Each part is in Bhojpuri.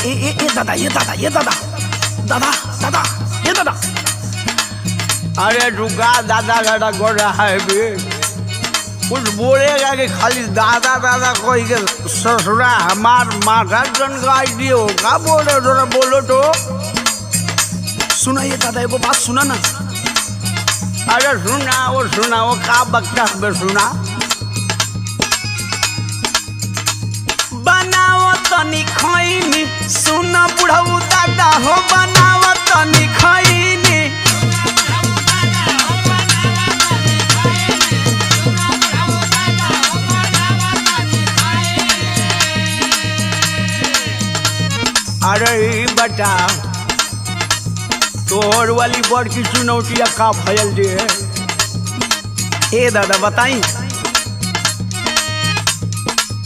ये दादा ये दादा ये दादा दादा दादा ये दादा। अरे रुका, दादा दादा कर रहा है भी, कुछ बोलेगा कि खाली दादा दादा कोई के ससुरा हमार माथा जनगाई दियो, का बोल रहे हो, जरा बोलो तो। सुना ये दादा एगो बात सुना ना। अरे सुनाओ का बकता है सुना। बनाओ तनी खैनी सुन बुढ़ऊ दादा हो, बनाओ तनी खैनी। अरे बता तोहर वाली बड़ की चुनौतियाँ का फैल दे। ए दादा बताई।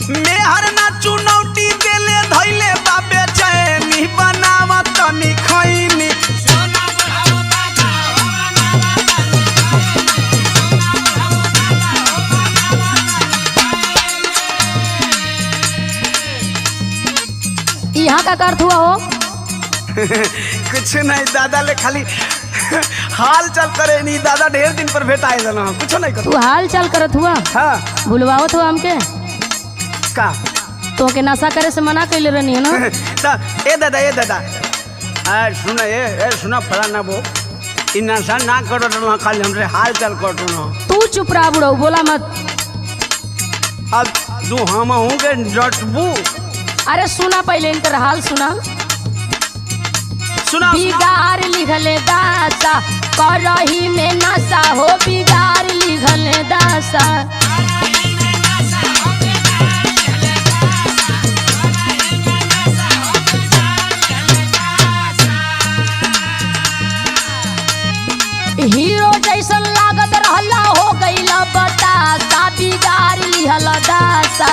मेहर ना चुनौती देले धैले बाबे चैनी, बनावा तनी खैनी। यहाँ का अर्थ हुआ हो? कुछ नहीं दादा ले खाली हाल चाल करे नहीं। दादा ढेर दिन पर भेटाए जाना, कुछ नहीं कर। तू हाल चाल करत हुआ? हाँ भूलवावत हुआ हमके? का तो के नशा करे से मना कैले रहनी है ना? ए दादा सुना फलाना वो इ नशा ना करो ना, खाली हमसे हाल चाल करो ना। तू चुप रहा बुढ़ऊ, बोला मत। अब तू हम हूँ के जटबू। अरे सुना पहले इनकर हाल सुना। सुना बिगाड़ लिखले दासा करही में नशा हो, बिगाड़ लिखले दासा। हीरो जैसन लागत रहला, हो गईला बतासा, बिगाड़ लिहला दासा।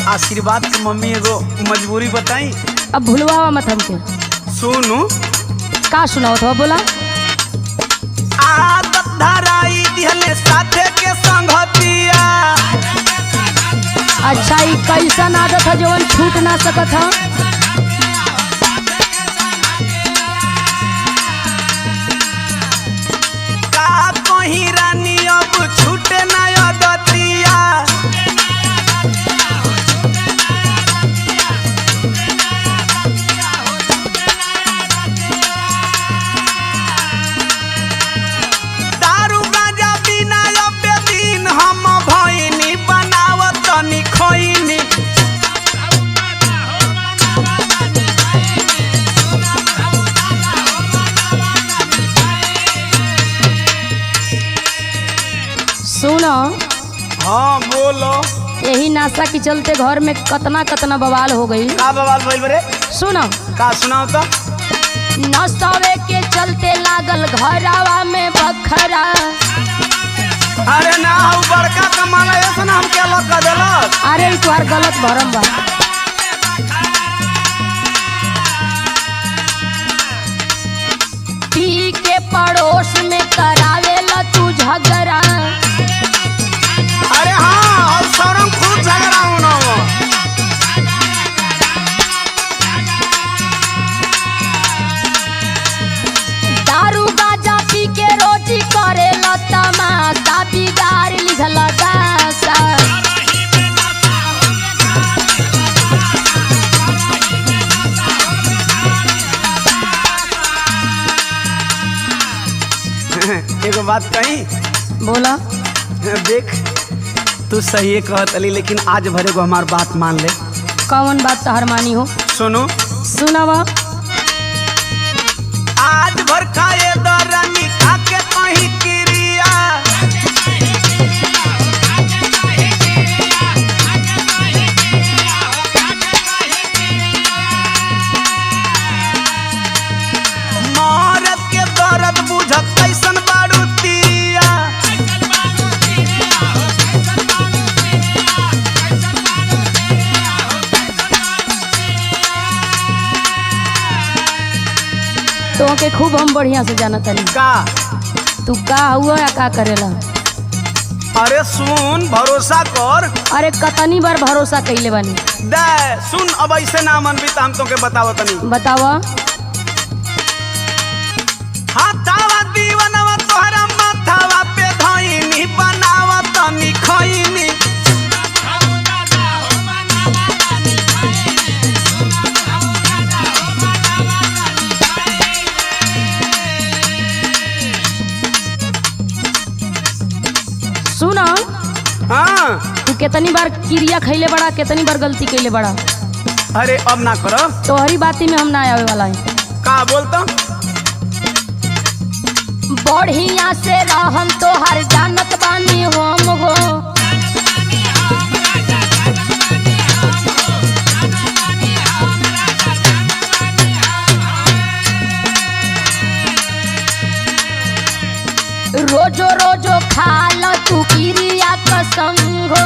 आशीर्वाद के मम्मी एगो मजबूरी बताई। अब भूलवा मत हमके। सुनू का सुनाओ तो बोला। आदत धराई दिहले साथे के संगतिया। अच्छा ये कैसन आदत है जवन छूट ना सकत है? का कहीं रानी अब छूटे ना आदतिया। दारू गांजा बिना अबे दिन हम भइनी, बनाव तनी खैनी। सुनो, हाँ बोलो। यही नाशा के चलते घर में कतना बवाल हो गई। का बवाल भइल बरे? सुनो, का सुनाओ तो। नशवे के चलते लागल घरवा में बखरा। अरे ना हऊ बड़का कमाला ऐसा ना हम क्या लगा देलक। अरे तुम्हार गलत भरम बा। पी के पड़ोस में करावेला तू झगड़ा। अरे हाँ और शरम खूब झगड़ा होना हो। दारू गाजा पी के रोटी करेला तमाशा, बिगाड़ लिखला दासा। एगो बात कही। बोला। देख तू सही कहत अली, लेकिन आज भरे को हमार बात मान ले। कौन बात तहर मानी हो? सुनो सुनावा। आज भर खाए दरानी खाके कहीं क्रिया। मरद के दर्द बुझत कैसन बारूतिया। तो के खूब हम बढ़िया से जाना तनी का तू का हुआ या का करेला। अरे सुन भरोसा कर। अरे कतनी बार भरोसा कइले बानी। दे सुन अब ऐसे ना मन भी तो हम तोके बताओ तनी। बतावा। हाथावा दीवनवा तोहरा माथावा पे धइनी बनावा तनी खइनी। सुना हाँ तू कितनी बार क्रिया खैले बड़ा कितनी बार गलती कैले बड़ा। अरे अब ना करो तोहरी बाती में हम ना आवे वाला है। का बोलता बढ़िया से रहम तोहर जानत बानी हम हो। रोजो रोजो खाल तू क्रिया कसम हो।